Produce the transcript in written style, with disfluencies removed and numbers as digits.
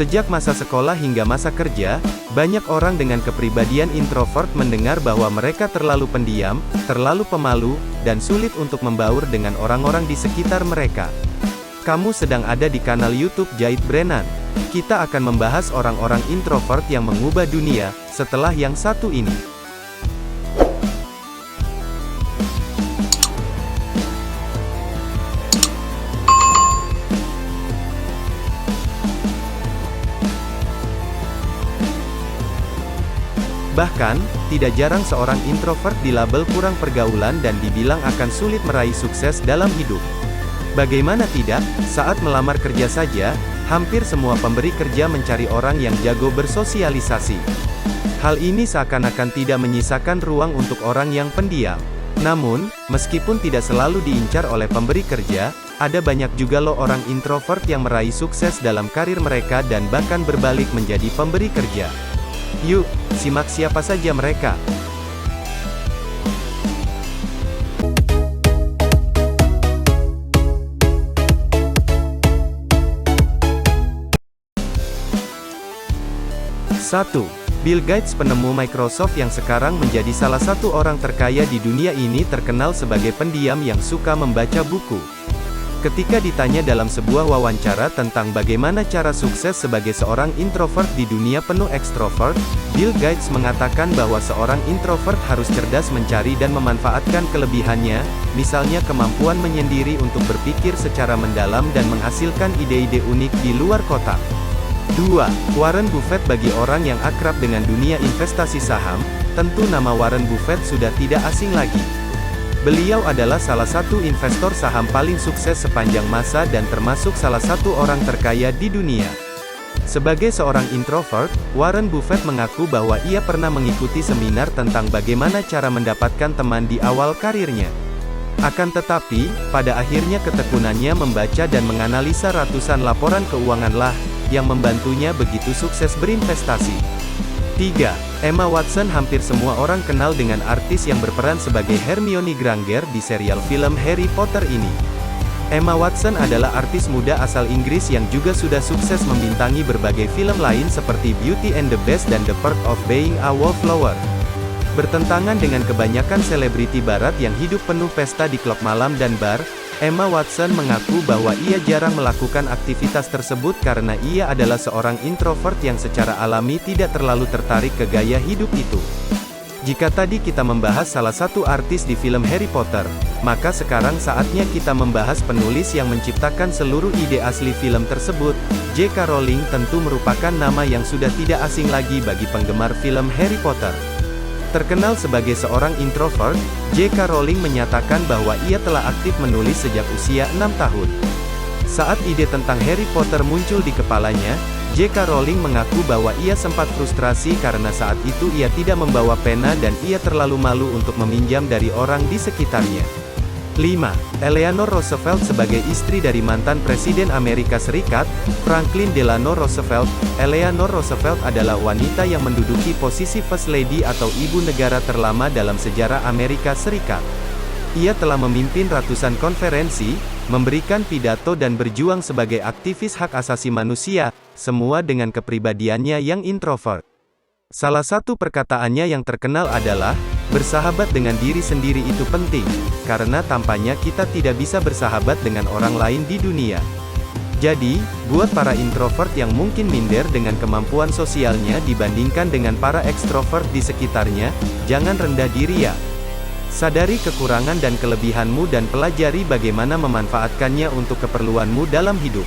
Sejak masa sekolah hingga masa kerja, banyak orang dengan kepribadian introvert mendengar bahwa mereka terlalu pendiam, terlalu pemalu, dan sulit untuk membaur dengan orang-orang di sekitar mereka. Kamu sedang ada di kanal YouTube Jait Brennan. Kita akan membahas orang-orang introvert yang mengubah dunia, setelah yang satu ini. Bahkan, tidak jarang seorang introvert dilabel kurang pergaulan dan dibilang akan sulit meraih sukses dalam hidup. Bagaimana tidak, saat melamar kerja saja, hampir semua pemberi kerja mencari orang yang jago bersosialisasi. Hal ini seakan-akan tidak menyisakan ruang untuk orang yang pendiam. Namun, meskipun tidak selalu diincar oleh pemberi kerja, ada banyak juga loh orang introvert yang meraih sukses dalam karir mereka dan bahkan berbalik menjadi pemberi kerja. Yuk, simak siapa saja mereka. Satu, Bill Gates, penemu Microsoft yang sekarang menjadi salah satu orang terkaya di dunia ini, terkenal sebagai pendiam yang suka membaca buku. Ketika ditanya dalam sebuah wawancara tentang bagaimana cara sukses sebagai seorang introvert di dunia penuh ekstrovert, Bill Gates mengatakan bahwa seorang introvert harus cerdas mencari dan memanfaatkan kelebihannya, misalnya kemampuan menyendiri untuk berpikir secara mendalam dan menghasilkan ide-ide unik di luar kotak. 2. Warren Buffett, bagi orang yang akrab dengan dunia investasi saham, tentu nama Warren Buffett sudah tidak asing lagi. Beliau adalah salah satu investor saham paling sukses sepanjang masa dan termasuk salah satu orang terkaya di dunia. Sebagai seorang introvert, Warren Buffett mengaku bahwa ia pernah mengikuti seminar tentang bagaimana cara mendapatkan teman di awal karirnya. Akan tetapi, pada akhirnya ketekunannya membaca dan menganalisa ratusan laporan keuangan lah yang membantunya begitu sukses berinvestasi. 3. Emma Watson, hampir semua orang kenal dengan artis yang berperan sebagai Hermione Granger di serial film Harry Potter ini. Emma Watson adalah artis muda asal Inggris yang juga sudah sukses membintangi berbagai film lain seperti Beauty and the Beast dan The Perks of Being a Wallflower. Bertentangan dengan kebanyakan selebriti barat yang hidup penuh pesta di klub malam dan bar, Emma Watson mengaku bahwa ia jarang melakukan aktivitas tersebut karena ia adalah seorang introvert yang secara alami tidak terlalu tertarik ke gaya hidup itu. Jika tadi kita membahas salah satu artis di film Harry Potter, maka sekarang saatnya kita membahas penulis yang menciptakan seluruh ide asli film tersebut. J.K. Rowling tentu merupakan nama yang sudah tidak asing lagi bagi penggemar film Harry Potter. Terkenal sebagai seorang introvert, J.K. Rowling menyatakan bahwa ia telah aktif menulis sejak usia 6 tahun. Saat ide tentang Harry Potter muncul di kepalanya, J.K. Rowling mengaku bahwa ia sempat frustrasi karena saat itu ia tidak membawa pena dan ia terlalu malu untuk meminjam dari orang di sekitarnya. 5. Eleanor Roosevelt, sebagai istri dari mantan Presiden Amerika Serikat, Franklin Delano Roosevelt, Eleanor Roosevelt adalah wanita yang menduduki posisi First Lady atau Ibu Negara terlama dalam sejarah Amerika Serikat. Ia telah memimpin ratusan konferensi, memberikan pidato dan berjuang sebagai aktivis hak asasi manusia, semua dengan kepribadiannya yang introvert. Salah satu perkataannya yang terkenal adalah, "Bersahabat dengan diri sendiri itu penting, karena tampaknya kita tidak bisa bersahabat dengan orang lain di dunia." Jadi, buat para introvert yang mungkin minder dengan kemampuan sosialnya dibandingkan dengan para ekstrovert di sekitarnya, jangan rendah diri ya. Sadari kekurangan dan kelebihanmu dan pelajari bagaimana memanfaatkannya untuk keperluanmu dalam hidup.